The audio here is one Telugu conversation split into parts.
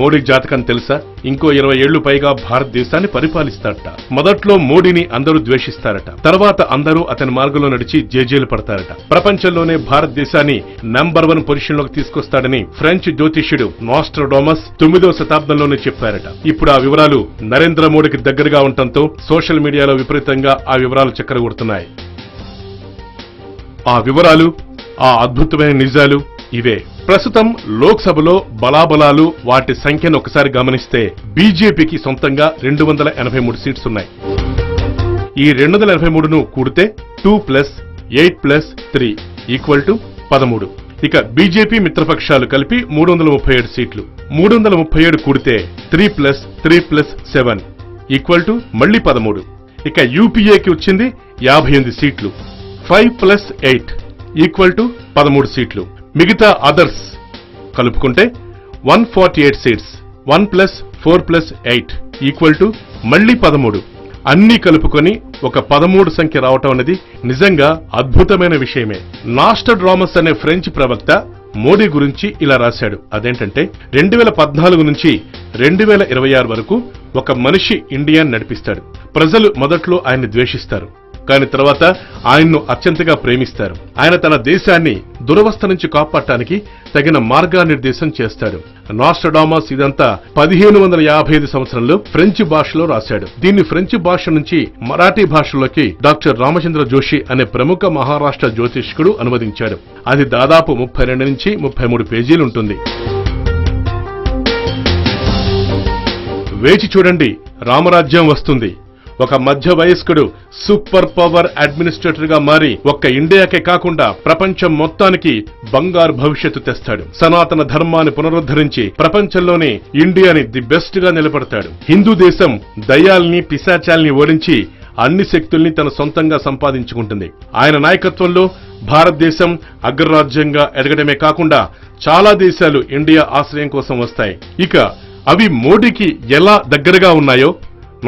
మోడీ జాతకం తెలుసా? ఇంకో 20 ఏళ్లు పైగా భారతదేశాన్ని పరిపాలిస్తారట. మొదట్లో మోడీని అందరూ ద్వేషిస్తారట. తర్వాత అందరూ అతని మార్గంలో నడిచి జేజేలు పడతారట. ప్రపంచంలోనే భారతదేశాన్ని నంబర్ 1 పొజిషన్ లోకి తీసుకొస్తాడని ఫ్రెంచ్ జ్యోతిష్యుడు నాస్ట్రాడామస్ 9వ శతాబ్దంలోనే చెప్పారట. ఇప్పుడు ఆ వివరాలు నరేంద్ర మోడీకి దగ్గరగా ఉండటంతో సోషల్ మీడియాలో విపరీతంగా ఆ వివరాలు చక్కరగొడుతున్నాయి. ఆ వివరాలు, ఆ అద్భుతమైన నిజాలు ఇవే. ప్రస్తుతం లోక్సభలో బలాబలాలు, వాటి సంఖ్యను ఒకసారి గమనిస్తే బీజేపీకి సొంతంగా 283 సీట్స్ ఉన్నాయి. ఈ 283ను కూడితే 2+8+3 = 13. ఇక బీజేపీ మిత్రపక్షాలు కలిపి 337 సీట్లు. 337 కూడితే 3+3+7 మళ్ళీ 13. ఇక యూపీఏకి వచ్చింది 58 సీట్లు. 5+8 13 సీట్లు. మిగతా అదర్స్ కలుపుకుంటే 148 సీట్స్. 1+4+8 మళ్ళీ 13. అన్నీ కలుపుకొని ఒక 13 సంఖ్య రావటం అనేది నిజంగా అద్భుతమైన విషయమే. నాస్ట్రాడామస్ అనే ఫ్రెంచ్ ప్రవక్త మోడీ గురించి ఇలా రాశాడు. అదేంటంటే 2014 నుంచి 2026 వరకు ఒక మనిషి ఇండియాను నడిపిస్తాడు. ప్రజలు మొదట్లో ఆయన్ని ద్వేషిస్తారు, కాని తర్వాత ఆయన్ను అత్యంతగా ప్రేమిస్తారు. ఆయన తన దేశాన్ని దురవస్థ నుంచి కాపాడటానికి తగిన మార్గనిర్దేశం చేస్తాడు. నాస్ట్రాడామస్ ఇదంతా 1555 సంవత్సరంలో ఫ్రెంచ్ భాషలో రాశాడు. దీన్ని ఫ్రెంచ్ భాష నుంచి మరాఠీ భాషలోకి డాక్టర్ రామచంద్ర జోషి అనే ప్రముఖ మహారాష్ట్ర జ్యోతిష్కుడు అనువదించాడు. అది దాదాపు 32 నుంచి 33 పేజీలుంటుంది. వేచి చూడండి, రామరాజ్యం వస్తుంది. ఒక మధ్య వయస్కుడు సూపర్ పవర్ అడ్మినిస్ట్రేటర్ గా మారి ఒక్క ఇండియాకే కాకుండా ప్రపంచం మొత్తానికి బంగారు భవిష్యత్తు తెస్తాడు. సనాతన ధర్మాన్ని పునరుద్ధరించి ప్రపంచంలోనే ఇండియాని ది బెస్ట్ గా నిలబడతాడు. హిందూ దేశం దయ్యాల్ని, పిశాచాల్ని ఓడించి అన్ని శక్తుల్ని తన సొంతంగా సంపాదించుకుంటుంది. ఆయన నాయకత్వంలో భారతదేశం అగ్రరాజ్యంగా ఎదగడమే కాకుండా చాలా దేశాలు ఇండియా ఆశ్రయం కోసం వస్తాయి. ఇక అవి మోడీకి ఎలా దగ్గరగా ఉన్నాయో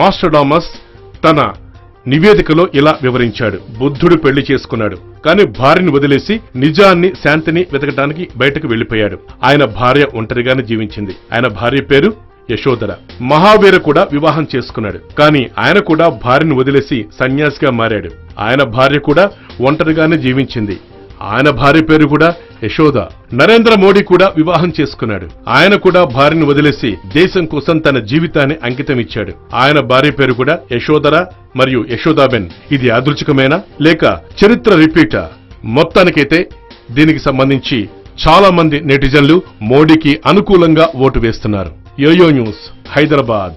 నాస్ట్రాడామస్ తన నివేదికలో ఇలా వివరించాడు. బుద్ధుడు పెళ్లి చేసుకున్నాడు, కానీ భార్యను వదిలేసి నిజాన్ని, శాంతిని వెతకడానికి బయటకు వెళ్లిపోయాడు. ఆయన భార్య ఒంటరిగానే జీవించింది. ఆయన భార్య పేరు యశోధర. మహావీర కూడా వివాహం చేసుకున్నాడు, కానీ ఆయన కూడా భార్యను వదిలేసి సన్యాసిగా మారాడు. ఆయన భార్య కూడా ఒంటరిగానే జీవించింది. ఆయన భార్య పేరు కూడా యశోద. నరేంద్ర మోడీ కూడా వివాహం చేసుకున్నాడు. ఆయన కూడా భార్యను వదిలేసి దేశం కోసం తన జీవితాన్ని అంకితం ఇచ్చాడు. ఆయన భార్య పేరు కూడా యశోధర మరియు యశోదాబెన్. ఇది యాదృచ్ఛికమేనా లేక చరిత్ర రిపీటా? మొత్తానికైతే దీనికి సంబంధించి చాలా మంది నెటిజన్లు మోడీకి అనుకూలంగా ఓటు వేస్తున్నారు. YoYo news, Hyderabad.